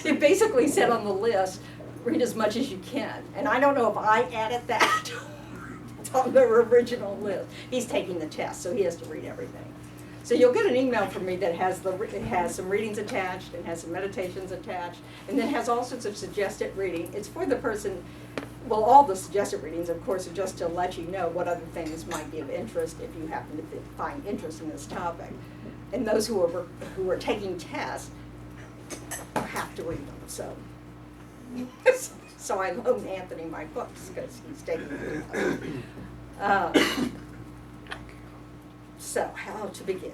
It basically said on the list, read as much as you can. And I don't know if I added that. It's on the original list. He's taking the test, so he has to read everything. So you'll get an email from me that has it has some readings attached, and has some meditations attached, and then has all sorts of suggested reading. It's for the person, well, all the suggested readings, of course, are just to let you know what other things might be of interest if you happen to find interest in this topic. And those who are taking tests have to read them. So I loaned Anthony my books because he's taking them. So how to begin?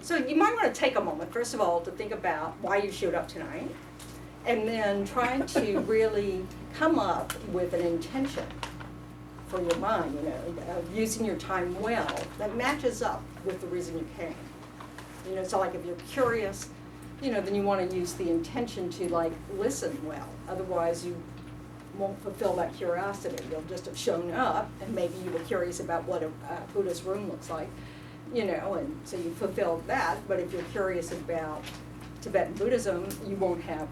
So you might want to take a moment, first of all, to think about why you showed up tonight, and then try to really come up with an intention for your mind, of using your time well that matches up with the reason you came. So like if you're curious, then you want to use the intention to listen well. Otherwise you won't fulfill that curiosity. You'll just have shown up and maybe you were curious about what a Buddhist room looks like, and so you fulfilled that. But if you're curious about Tibetan Buddhism, you won't have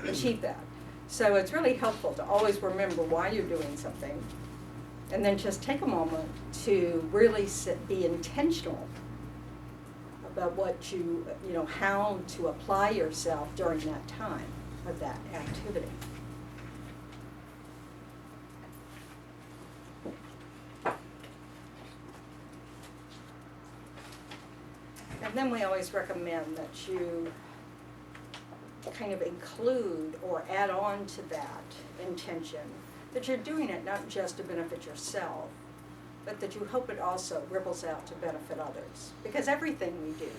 achieved that. So it's really helpful to always remember why you're doing something, and then just take a moment to really be intentional about what how to apply yourself during that time of that activity. And then we always recommend that you kind of include or add on to that intention that you're doing it not just to benefit yourself, but that you hope it also ripples out to benefit others. Because everything we do,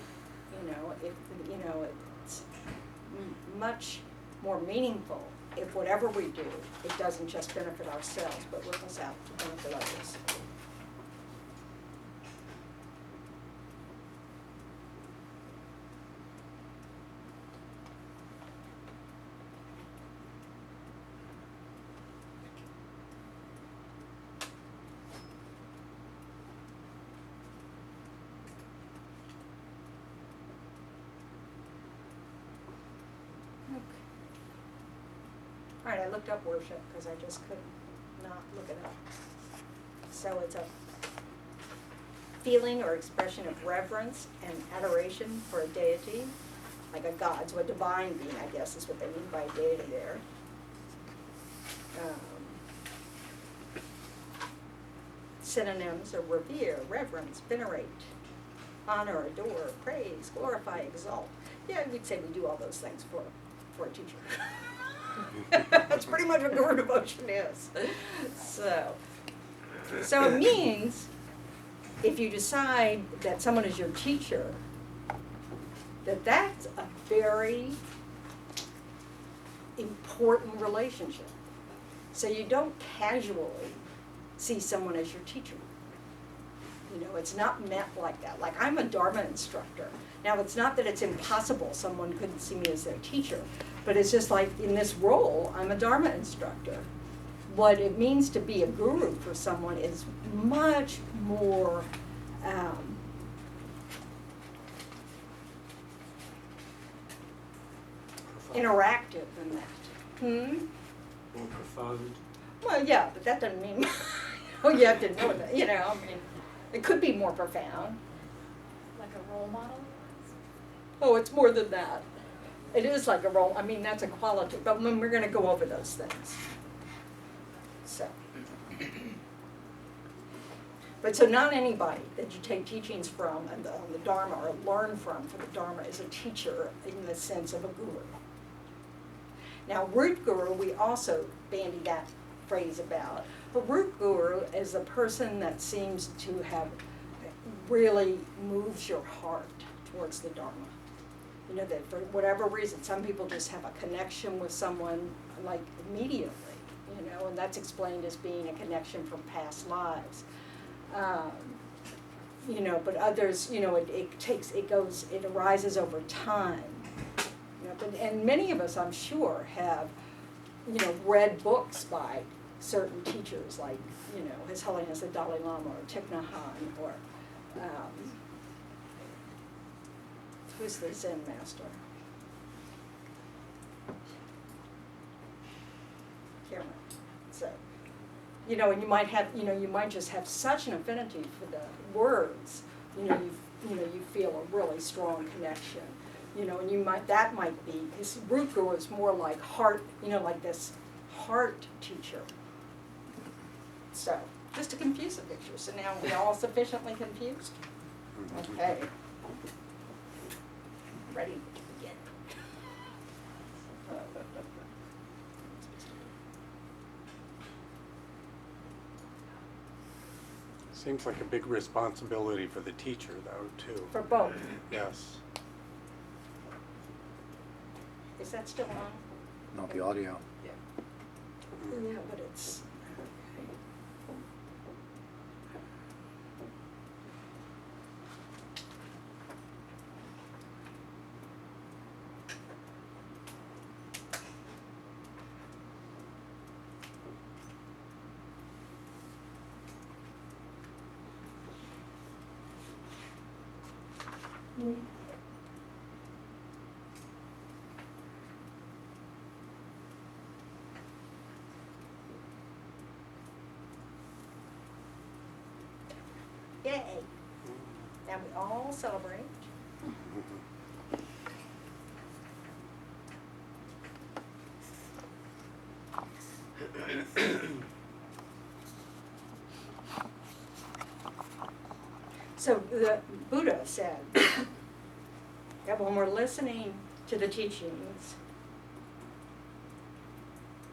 it's much more meaningful if whatever we do, it doesn't just benefit ourselves, but ripples out to benefit others. All right, I looked up worship because I just could not look it up. So it's a feeling or expression of reverence and adoration for a deity, like a god, so a divine being, I guess, is what they mean by deity there. Synonyms are revere, reverence, venerate, honor, adore, praise, glorify, exalt. Yeah, we'd say we do all those things for a teacher. That's pretty much what guru devotion is. So it means if you decide that someone is your teacher, that's a very important relationship. So you don't casually see someone as your teacher. It's not meant like that. Like, I'm a Dharma instructor. Now, it's not that it's impossible someone couldn't see me as their teacher, but it's just like in this role, I'm a Dharma instructor. What it means to be a guru for someone is much more interactive than that. More profound. Well, yeah, but that doesn't mean you have to know that. It could be more profound. Like a role model? Oh, it's more than that. It is like a role. That's a quality. But when we're going to go over those things. So not anybody that you take teachings from on the Dharma or learn from for the Dharma is a teacher in the sense of a guru. Now, root guru, we also bandy that phrase about. A root guru is a person that seems to have really moves your heart towards the Dharma. That for whatever reason, some people just have a connection with someone immediately, and that's explained as being a connection from past lives. But others, it arises over time. And many of us, I'm sure, have, read books by certain teachers, like, His Holiness the Dalai Lama or Thich Nhat Hanh, or who's the Zen master? Camera. So, you know, and you might have, you know, you might just have such an affinity for the words, you feel a really strong connection. You know, and that might be, this Ruku is more like heart, like this heart teacher. So, just to confuse the picture. So now we're all sufficiently confused? Okay. Ready to begin. Seems like a big responsibility for the teacher, though, too. For both. Yes. Is that still on? Not the audio. Yeah, but it's, okay. Yay. Now we all celebrate. So the Buddha said that when we're listening to the teachings,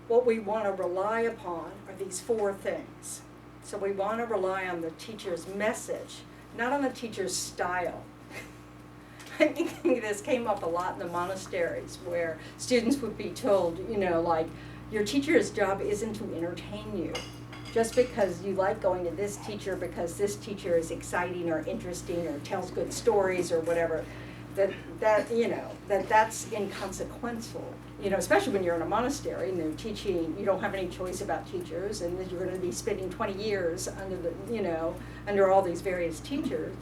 what we want to rely upon are these four things. So we want to rely on the teacher's message, not on the teacher's style. I think this came up a lot in the monasteries where students would be told, like, your teacher's job isn't to entertain you. Just because you like going to this teacher because this teacher is exciting or interesting or tells good stories or whatever, that's inconsequential. Especially when you're in a monastery and they're teaching, you don't have any choice about teachers, and that you're going to be spending 20 years under all these various teachers.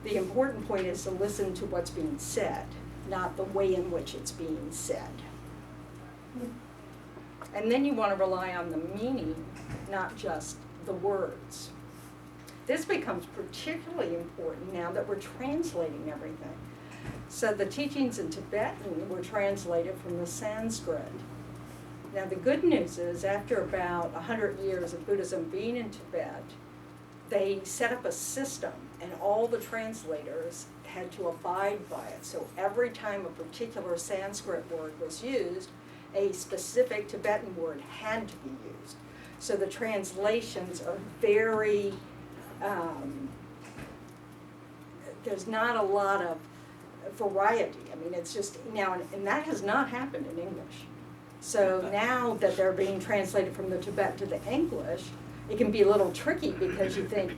The important point is to listen to what's being said, not the way in which it's being said. And then you want to rely on the meaning, not just the words. This becomes particularly important now that we're translating everything. So the teachings in Tibetan were translated from the Sanskrit. Now the good news is, after about 100 years of Buddhism being in Tibet, they set up a system, and all the translators had to abide by it. So every time a particular Sanskrit word was used, a specific Tibetan word had to be used. So the translations are very, there's not a lot of variety. I mean, it's just now, and that has not happened in English. So now that they're being translated from the Tibetan to the English, it can be a little tricky because you think,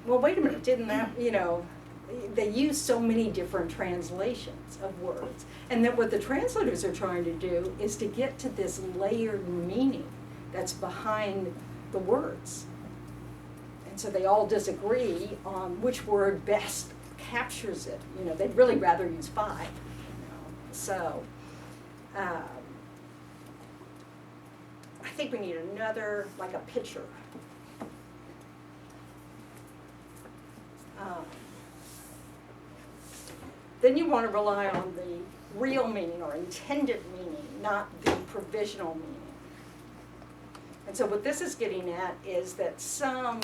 well, wait a minute, didn't that, they use so many different translations of words. And then what the translators are trying to do is to get to this layered meaning that's behind the words. And so they all disagree on which word best captures it. They'd really rather use 5. So I think we need another, like a picture. Then you want to rely on the real meaning or intended meaning, not the provisional meaning. And so what this is getting at is that some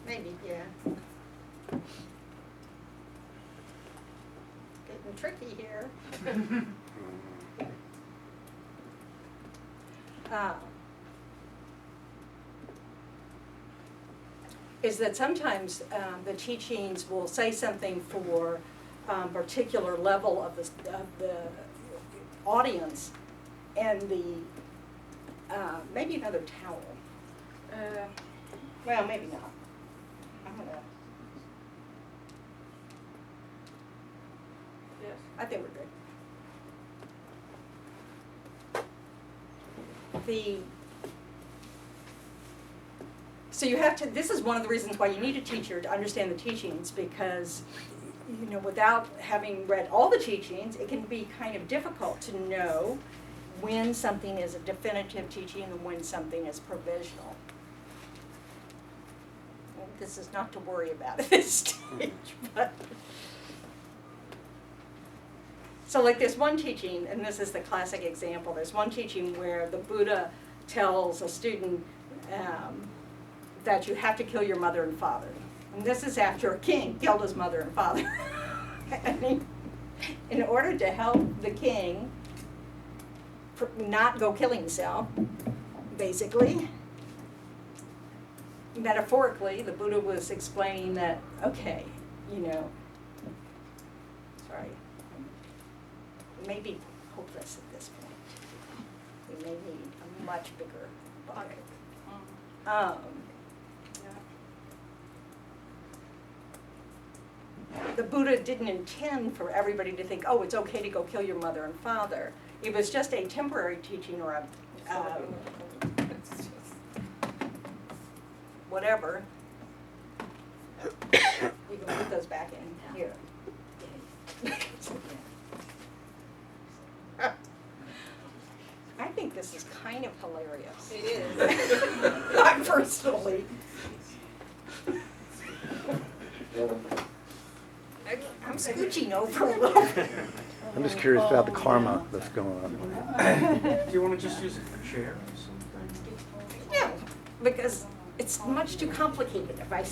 maybe, yeah. Getting tricky here. Is that sometimes the teachings will say something for a particular level of the audience, and maybe another towel. Well, maybe not. I'm gonna. Yes, I think we're good. So you have to, this is one of the reasons why you need a teacher to understand the teachings, because you know, without having read all the teachings, it can be kind of difficult to know when something is a definitive teaching and when something is provisional. Well, this is not to worry about at this stage, but. So like there's one teaching, and this is the classic example, there's one teaching where the Buddha tells a student that you have to kill your mother and father. And this is after a king killed his mother and father. And in order to help the king not go kill himself, basically, metaphorically, the Buddha was explaining that, okay, you know, sorry, we may be hopeless at this point. We may need a much bigger bucket. The Buddha didn't intend for everybody to think, oh, it's okay to go kill your mother and father. It was just a temporary teaching or a whatever. You can put those back in here. I think this is kind of hilarious. It is. I personally. I'm scooching over a little bit. I'm just curious about the karma that's going on. Do you want to just use a chair or something? Yeah, because it's much too complicated if I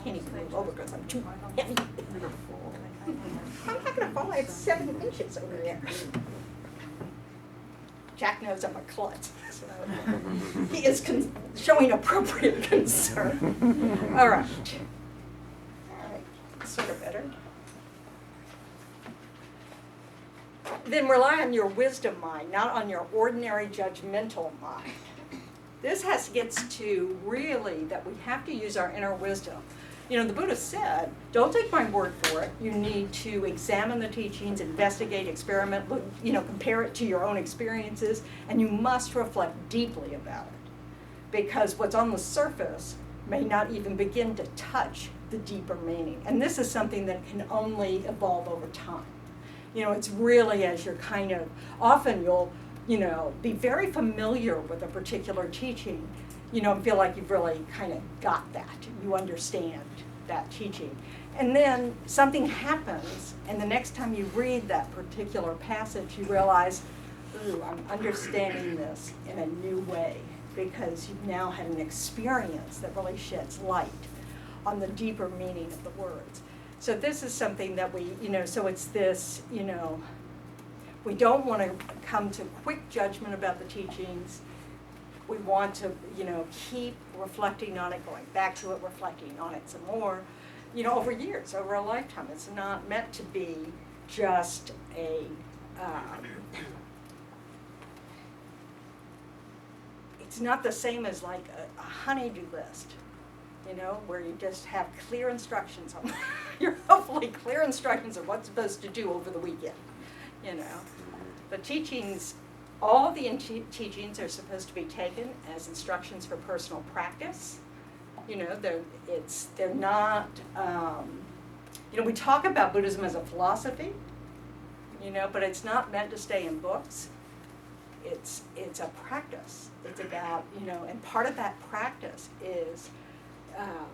can't even move over because I'm too heavy. I'm not gonna fall, I have 7 inches over there. Jack knows I'm a klutz, so he is showing appropriate concern. All right. Sort of better. Then rely on your wisdom mind, not on your ordinary judgmental mind. This gets to really that we have to use our inner wisdom. You know, the Buddha said, don't take my word for it. You need to examine the teachings, investigate, experiment, look, you know, compare it to your own experiences, and you must reflect deeply about it. Because what's on the surface may not even begin to touch the deeper meaning. And this is something that can only evolve over time. You know, it's really as you're kind of, often you'll, you know, be very familiar with a particular teaching, you know, and feel like you've really kind of got that. You understand that teaching. And then something happens, and the next time you read that particular passage, you realize, ooh, I'm understanding this in a new way, because you've now had an experience that really sheds light on the deeper meaning of the words. So this is something that we, you know, so it's this, you know, we don't want to come to quick judgment about the teachings. We want to, you know, keep reflecting on it, going back to it, reflecting on it some more, you know, over years, over a lifetime. It's not meant to be just a, it's not the same as like a honey-do list, you know, where you just have clear instructions on, you're hopefully clear instructions of what's supposed to do over the weekend, you know. The teachings, all the teachings are supposed to be taken as instructions for personal practice. You know, they're not, you know, we talk about Buddhism as a philosophy, you know, but it's not meant to stay in books. It's a practice. It's about, you know, and part of that practice is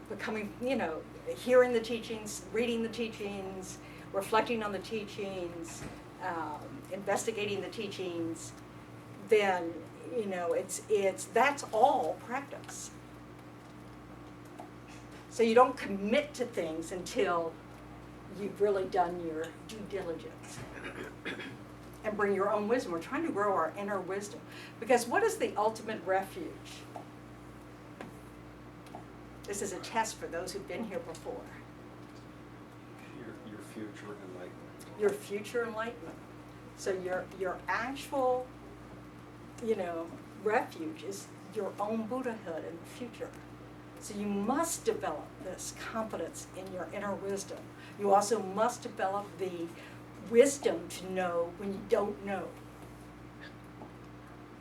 becoming, you know, hearing the teachings, reading the teachings, reflecting on the teachings, investigating the teachings. Then, you know, that's all practice. So you don't commit to things until you've really done your due diligence and bring your own wisdom. We're trying to grow our inner wisdom. Because what is the ultimate refuge? This is a test for those who've been here before. Your future enlightenment. Your future enlightenment. So your actual, you know, refuge is your own Buddhahood in the future. So you must develop this confidence in your inner wisdom. You also must develop the wisdom to know when you don't know.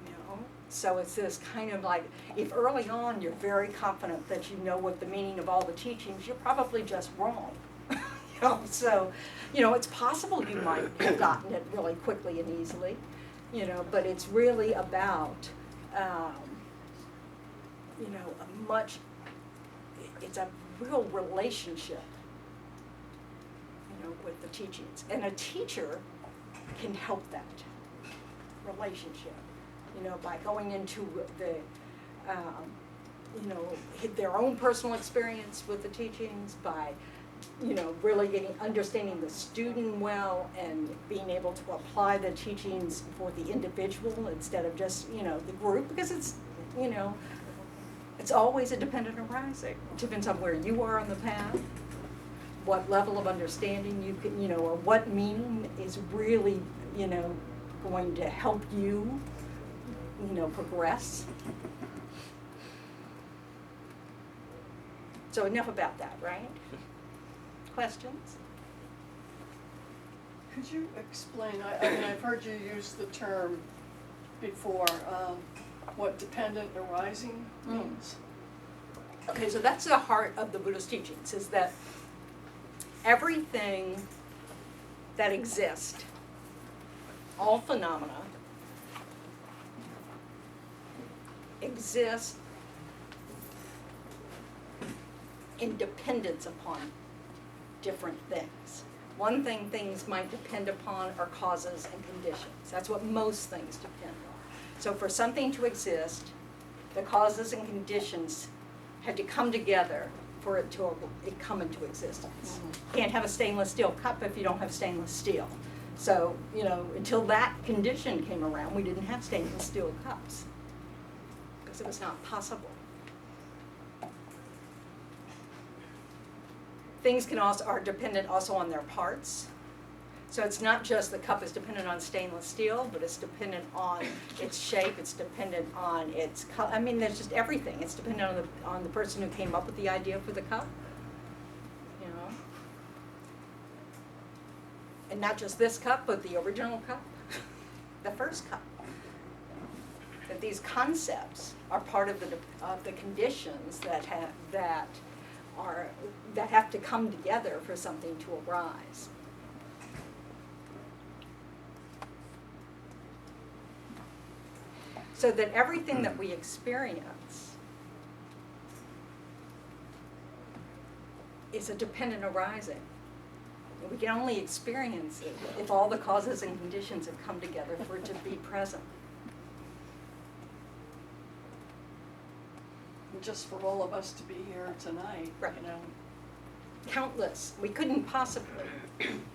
You know? So it's this kind of like, if early on you're very confident that you know what the meaning of all the teachings, you're probably just wrong. So, it's possible you might have gotten it really quickly and easily, but it's really about, it's a real relationship, with the teachings. And a teacher can help that relationship, by going into the, their own personal experience with the teachings, by, really understanding the student well and being able to apply the teachings for the individual instead of just, the group, because it's, it's always a dependent arising. It depends on where you are on the path, what level of understanding you can, or what meaning is really, going to help you, progress. So enough about that, right? Questions? Could you explain, I mean, I've heard you use the term before, what dependent arising means. Okay, so that's the heart of the Buddhist teachings, is that everything that exists, all phenomena, exist in dependence upon different things. One thing things might depend upon are causes and conditions. That's what most things depend on. So for something to exist, the causes and conditions had to come together for it to come into existence. You can't have a stainless steel cup if you don't have stainless steel. So, until that condition came around, we didn't have stainless steel cups because it was not possible. Things are dependent also on their parts. So it's not just the cup is dependent on stainless steel, but it's dependent on its shape, it's dependent on its color. I mean, there's just everything. It's dependent on the person who came up with the idea for the cup, And not just this cup, but the original cup, the first cup. That these concepts are part of the conditions that have to come together for something to arise. So that everything that we experience is a dependent arising. And we can only experience it if all the causes and conditions have come together for it to be present. Just for all of us to be here tonight, Right. Countless. We couldn't possibly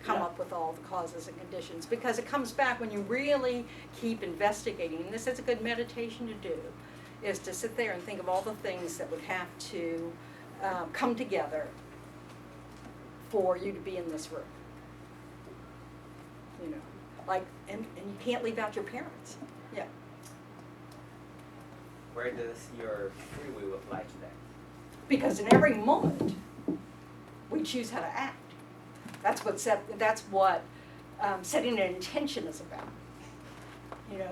come up with all the causes and conditions, because it comes back when you really keep investigating, and this is a good meditation to do, is to sit there and think of all the things that would have to come together for you to be in this room. And you can't leave out your parents. Yeah. Where does your free will apply to that? Because in every moment, we choose how to act. That's what setting an intention is about.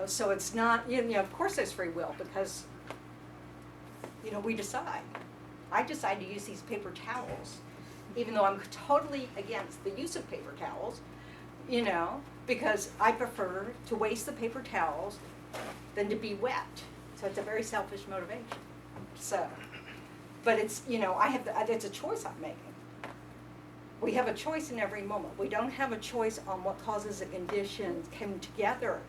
So it's not, of course there's free will, because, we decide. I decide to use these paper towels, even though I'm totally against the use of paper towels, because I prefer to waste the paper towels than to be wet. So it's a very selfish motivation. So, but it's, it's a choice I'm making. We have a choice in every moment. We don't have a choice on what causes and conditions came together.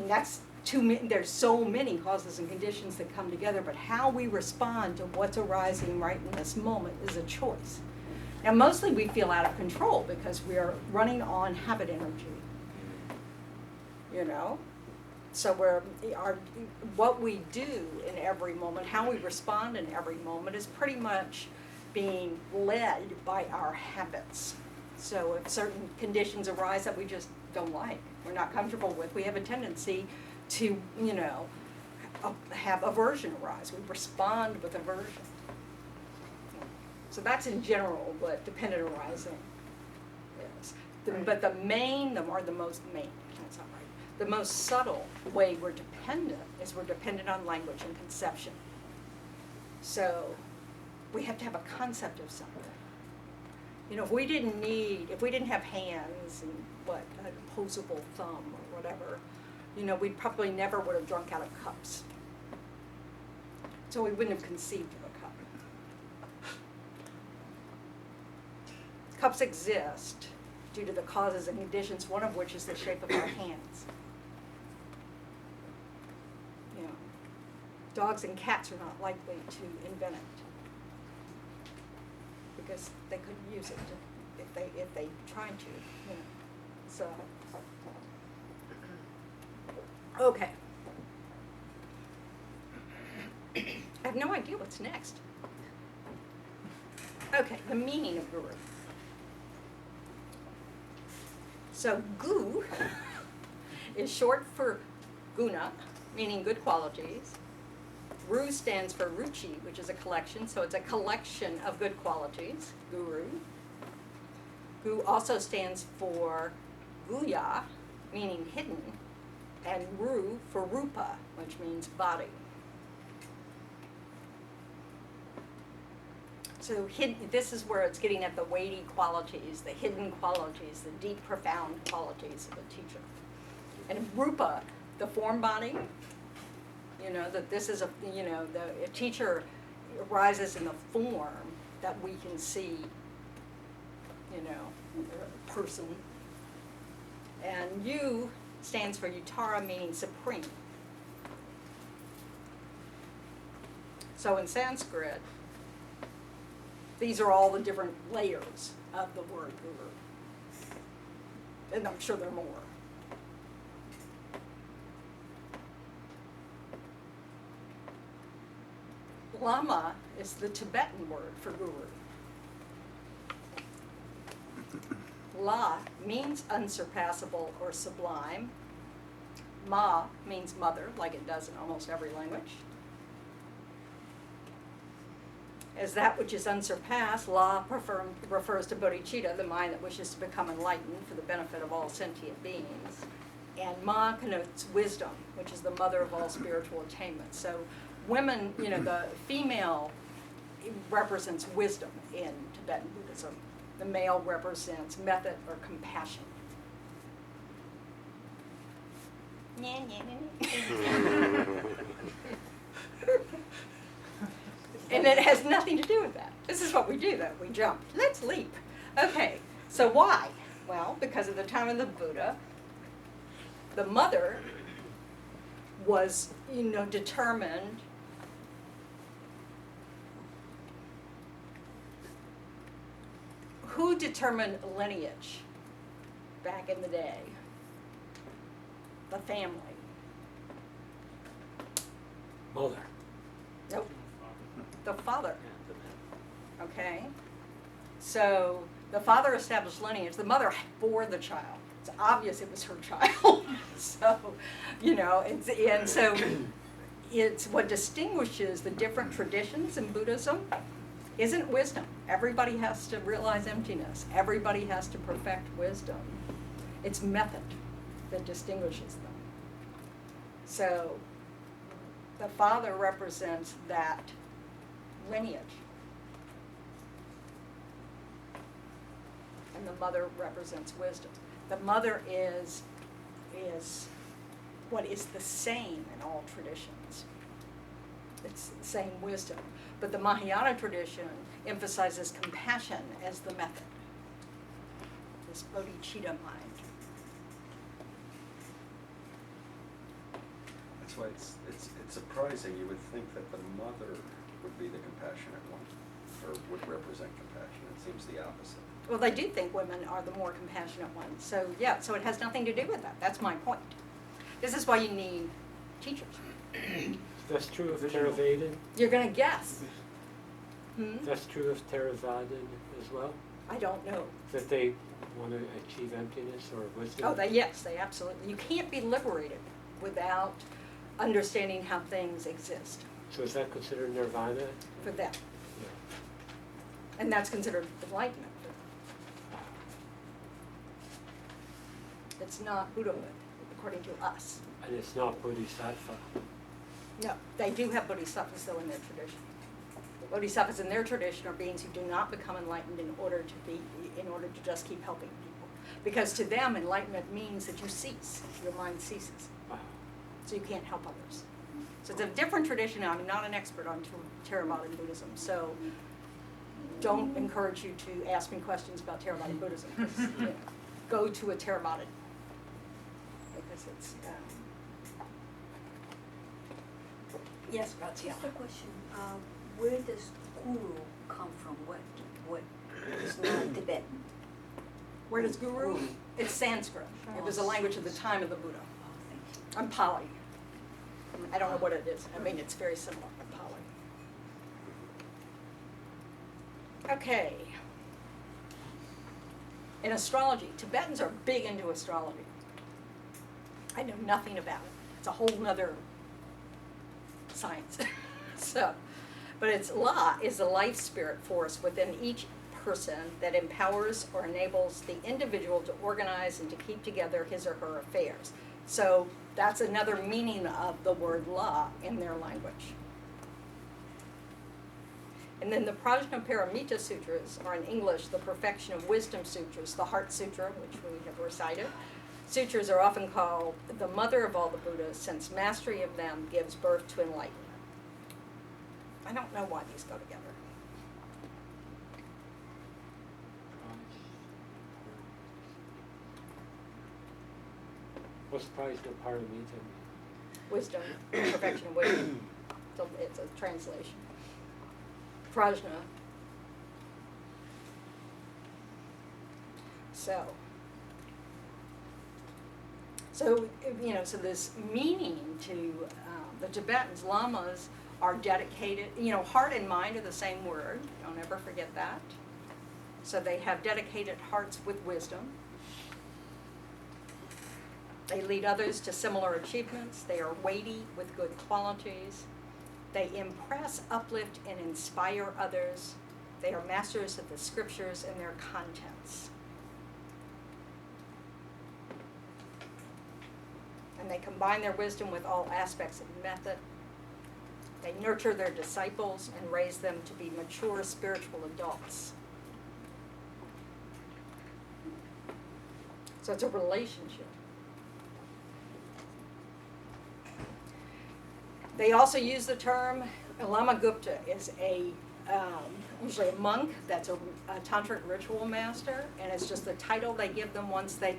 That's too many. There's so many causes and conditions that come together, but how we respond to what's arising right in this moment is a choice. Now, mostly we feel out of control because we are running on habit energy. So what we do in every moment, how we respond in every moment, is pretty much being led by our habits. So if certain conditions arise that we just don't like, we're not comfortable with, we have a tendency to, have aversion arise. We respond with aversion. So that's in general what dependent arising is. But the most subtle way we're dependent is we're dependent on language and conception. So we have to have a concept of something. You know, if we didn't have hands and an opposable thumb or whatever, you know, we probably never would have drunk out of cups. So we wouldn't have conceived of a cup. Cups exist due to the causes and conditions, one of which is the shape of our hands. You know, dogs and cats are not likely to invent it because they couldn't use it if they tried to. You know, so okay. I have no idea what's next. Okay, the meaning of guru. So gu is short for guna, meaning good qualities. Ru stands for ruchi, which is a collection, so it's a collection of good qualities, guru. Gu also stands for guya, meaning hidden, and ru for rupa, which means body. So this is where it's getting at the weighty qualities, the hidden qualities, the deep, profound qualities of a teacher. And rupa, the form body, you know, that this is a teacher arises in the form that we can see, you know, a person. And U stands for Uttara, meaning supreme. So in Sanskrit, these are all the different layers of the word guru. And I'm sure there are more. Lama is the Tibetan word for guru. La means unsurpassable or sublime. Ma means mother, like it does in almost every language. As that which is unsurpassed, La refers to bodhicitta, the mind that wishes to become enlightened for the benefit of all sentient beings. And Ma connotes wisdom, which is the mother of all spiritual attainment. So women, you know, the female represents wisdom in Tibetan Buddhism. The male represents method or compassion. And it has nothing to do with that. This is what we do, though. We jump. Let's leap. Okay, so why? Well, because at the time of the Buddha, the mother was, you know, determined who determined lineage back in the day? The family. Mother. Nope. The father. Okay? So the father established lineage. The mother bore the child. It's obvious it was her child. So, you know, and so it's what distinguishes the different traditions in Buddhism isn't wisdom. Everybody has to realize emptiness. Everybody has to perfect wisdom. It's method that distinguishes them. So the father represents that lineage. And the mother represents wisdom. The mother is what is the same in all traditions. It's the same wisdom. But the Mahayana tradition emphasizes compassion as the method. This bodhicitta mind. That's why it's surprising. You would think that the mother would be the compassionate one, or would represent compassion. It seems the opposite. Well, they do think women are the more compassionate ones. So yeah, so it has nothing to do with that. That's my point. This is why you need teachers. That's true of Theravada? You're going to guess. That's true of Theravada as well? I don't know. That they want to achieve emptiness or wisdom? Oh, yes, they absolutely. You can't be liberated without understanding how things exist So is that considered nirvana? for them. Yeah. And that's considered enlightenment. It's not Buddhahood, according to us. And it's not bodhisattva. No, they do have bodhisattvas, though, in their tradition. Bodhisattvas in their tradition are beings who do not become enlightened in order to just keep helping people. Because to them, enlightenment means that you cease, your mind ceases. So you can't help others. So it's a different tradition. I'm not an expert on Theravada Buddhism, so don't encourage you to ask me questions about Theravada Buddhism. 'Cause, you know, go to a Theravada, because it's, yes, Graziella. Just a question, where does guru come from? What is non-Tibetan? Where does guru? It's Sanskrit. It was a language of the time of the Buddha. Oh, thank you. I'm Pali. I don't know what it is. I mean, it's very similar to Pali. Okay. In astrology, Tibetans are big into astrology. I know nothing about it. It's a whole nother science. But it's La is the life spirit force within each person that empowers or enables the individual to organize and to keep together his or her affairs. So that's another meaning of the word La in their language. And then the Prajnaparamita Sutras are in English the Perfection of Wisdom Sutras, the Heart Sutra, which we have recited. Sutras are often called the mother of all the Buddhas, since mastery of them gives birth to enlightenment. I don't know why these go together. What's Prajnaparamita? Wisdom, perfection of wisdom. So it's a translation. Prajna. So so this meaning to the Tibetans, lamas are dedicated, heart and mind are the same word, don't ever forget that. So they have dedicated hearts with wisdom. They lead others to similar achievements. They are weighty with good qualities. They impress, uplift, and inspire others. They are masters of the scriptures and their contents. And they combine their wisdom with all aspects of method. They nurture their disciples and raise them to be mature spiritual adults. So it's a relationship. They also use the term, Lama Gupta is usually a monk that's a tantric ritual master, and it's just the title they give them once they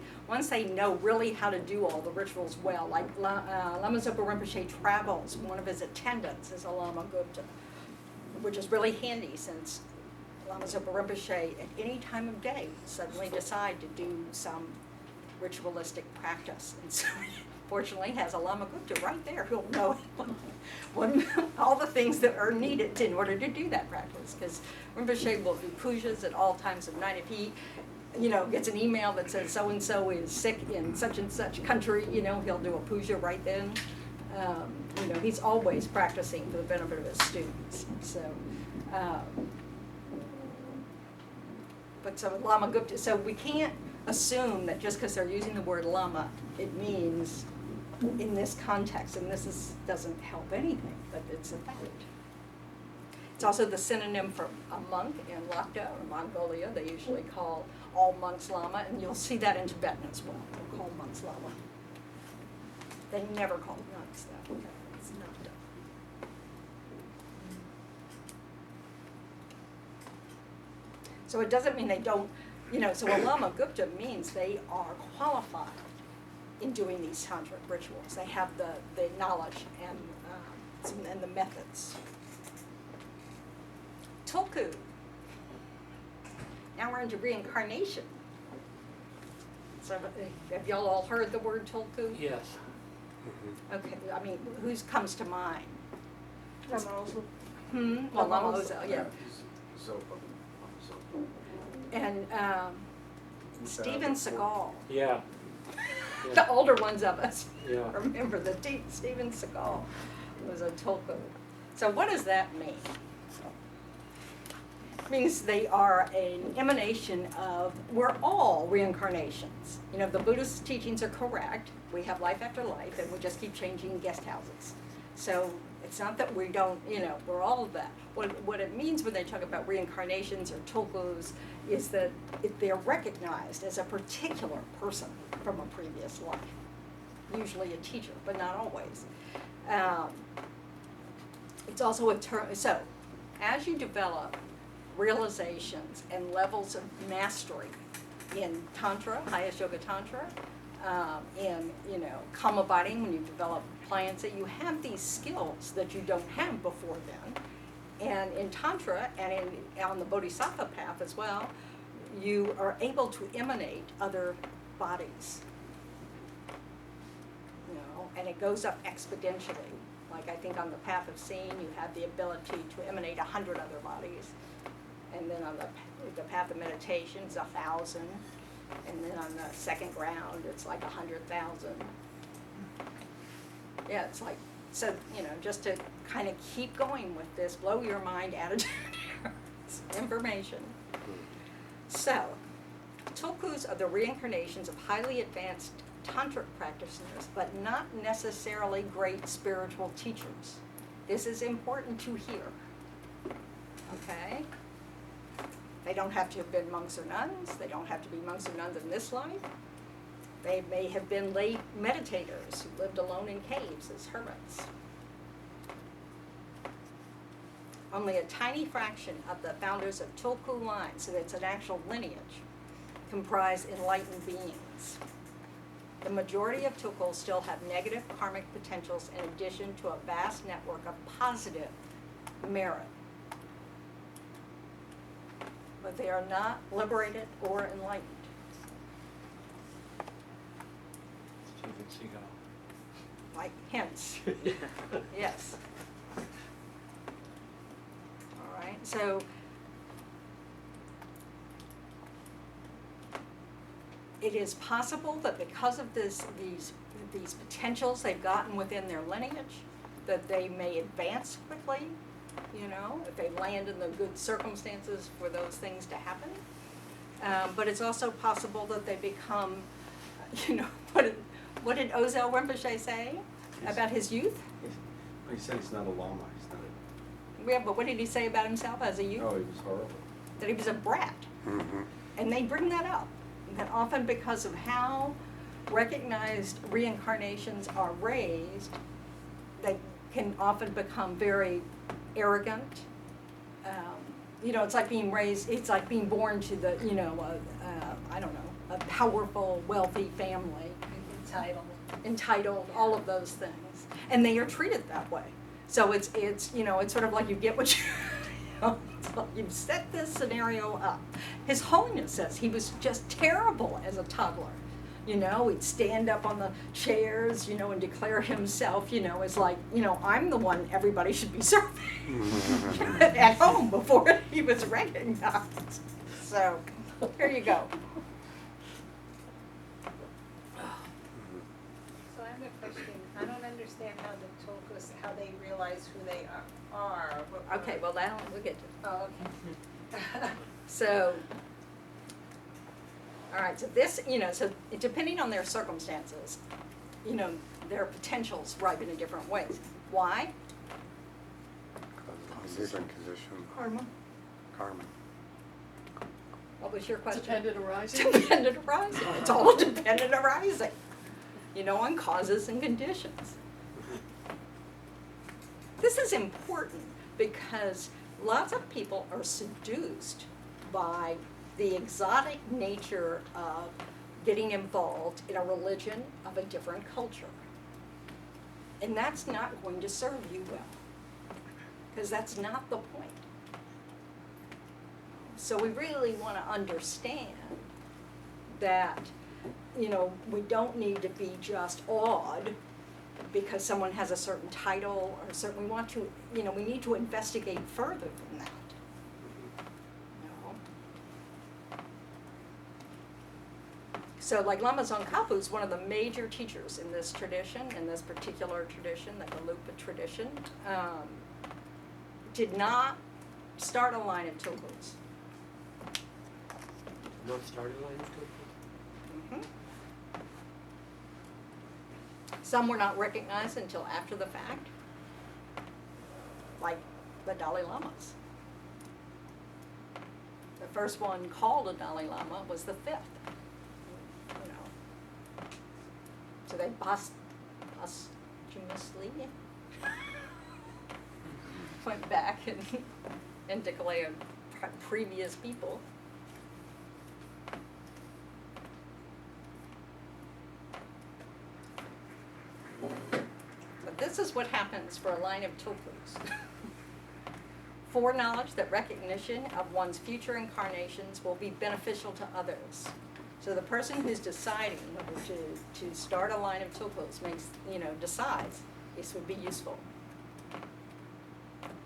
know really how to do all the rituals well. Like Lama Zopa Rinpoche travels, one of his attendants is a Lama Gupta, which is really handy since Lama Zopa Rinpoche at any time of day suddenly decide to do some ritualistic practice. And so fortunately has a Lama Gupta right there who'll know all the things that are needed in order to do that practice. Because Rinpoche will do pujas at all times of night. If he, gets an email that says so-and-so is sick in such and such country, he'll do a puja right then. He's always practicing for the benefit of his students. So, so Lama Gupta, so we can't assume that just because they're using the word Lama, it means in this context, and doesn't help anything, but it's a fact. It's also the synonym for a monk in Lakta or Mongolia. They usually call all monks Lama, and you'll see that in Tibetan as well. They'll call monks Lama. They never call nuns that. It's not done. So it doesn't mean they don't, so a Lama Gupta means they are qualified in doing these tantric rituals. They have the knowledge and the methods. Tulku. Now we're into reincarnation. So have y'all all heard the word Tulku? Yes. Okay, I mean, who comes to mind? Lama Ozu. Well, Lama Ozu, yeah. Zopa. And Steven Seagal. Yeah. The older ones of us Yeah. remember that Steven Seagal was a Tulku. So what does that mean? It means they are an emanation of, we're all reincarnations. The Buddhist teachings are correct. We have life after life, and we just keep changing guest houses. So It's not that we don't, we're all of that. What it means when they talk about reincarnations or tulkus is that they're recognized as a particular person from a previous life. Usually a teacher, but not always. It's also a term, so as you develop realizations and levels of mastery in Tantra, highest yoga Tantra, in, Kama Bhading, when you develop plans, that you have these skills that you don't have before then. And in Tantra and on the Bodhisattva path as well, you are able to emanate other bodies. And it goes up exponentially. Like I think on the path of seeing, you have the ability to emanate 100 other bodies. And then on the path of meditation, it's 1,000. And then on the second ground, it's like 100,000. Yeah, it's like, so, just to kind of keep going with this, blow your mind attitude, information. So, tulkus are the reincarnations of highly advanced tantric practitioners, but not necessarily great spiritual teachers. This is important to hear, okay? They don't have to have been monks or nuns. They don't have to be monks or nuns in this life. They may have been lay meditators who lived alone in caves as hermits. Only a tiny fraction of the founders of Tulku line, so it's an actual lineage, comprise enlightened beings. The majority of Tulkus still have negative karmic potentials in addition to a vast network of positive merit. But they are not liberated or enlightened. Steven Seagal. Like hence. Yes. All right, so it is possible that because of these potentials they've gotten within their lineage, that they may advance quickly, if they land in the good circumstances for those things to happen. But it's also possible that they become, what did Ozel Rinpoche say about his youth? He said he's not a lama, he's not a... Yeah, but what did he say about himself as a youth? Oh, he was horrible. That he was a brat. Mhm. And they bring that up, that often because of how recognized reincarnations are raised, they can often become very arrogant. It's like being raised, it's like being born to the, a powerful, wealthy family. Entitled, all of those things. And they are treated that way. So it's sort of like you get what you've set this scenario up. His Holiness says he was just terrible as a toddler. He'd stand up on the chairs, and declare himself, as like, I'm the one everybody should be serving at home before he was recognized. So, here you go. So I have a question. I don't understand how the tulkus, how they realize who they are. Okay, well, we'll get to it. Oh, okay. So, all right, so this, so depending on their circumstances, their potentials ripen in different ways. Why? Condition. Karma. Karma. What was your question? Dependent arising? Dependent arising. It's all dependent arising, on causes and conditions. This is important because lots of people are seduced by the exotic nature of getting involved in a religion of a different culture. And that's not going to serve you well, because that's not the point. So we really want to understand that, we don't need to be just awed because someone has a certain title or certain, we want to, we need to investigate further than that. So like Lama Tsongkhapa is one of the major teachers in this tradition, in this particular tradition, the Gelugpa tradition, did not start a line of tulkus. Not started line of tulkus? Mhm. Some were not recognized until after the fact. like the Dalai Lamas. The first one called a Dalai Lama was the fifth, you know. So they posthumously went back and declared previous people. But this is what happens for a line of tulkus. Foreknowledge that recognition of one's future incarnations will be beneficial to others. So the person who's deciding to start a line of tulkus decides this would be useful.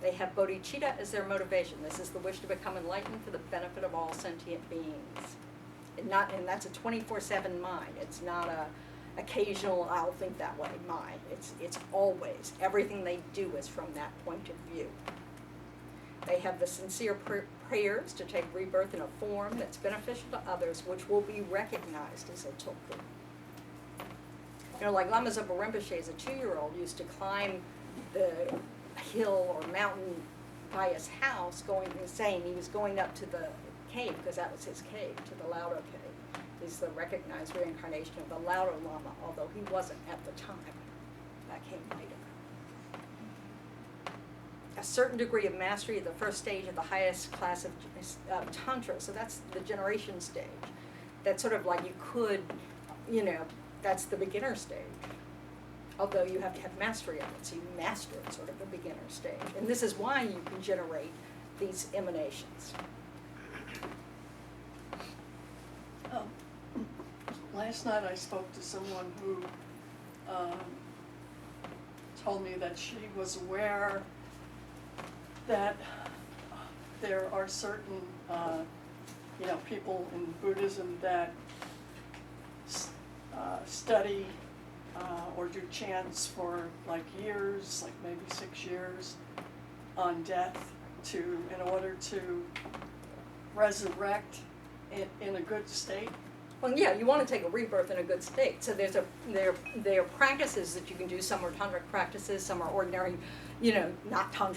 They have bodhicitta as their motivation. This is the wish to become enlightened for the benefit of all sentient beings. And that's a 24/7 mind. It's not a occasional, I'll think that way, mind. It's always, everything they do is from that point of view. They have the sincere prayers to take rebirth in a form that's beneficial to others, which will be recognized as a tulku. You know, like Lama Zopa Rinpoche, as a 2-year-old, used to climb the hill or mountain by his house, saying he was going up to the cave, because that was his cave, to the Laudo cave. He's the recognized reincarnation of the Laudo Lama, although he wasn't at the time. That came later. A certain degree of mastery of the first stage of the highest class of Tantra, so that's the generation stage. That's sort of like you could, that's the beginner stage. Although you have to have mastery of it, so you master it, sort of the beginner stage. And this is why you can generate these emanations. Last night I spoke to someone who told me that she was aware that there are certain, people in Buddhism that study or do chants for like years, like maybe 6 years, on death in order to resurrect in a good state. Well, yeah, you want to take a rebirth in a good state. So there are practices that you can do. Some are tantric practices, some are ordinary, not tantric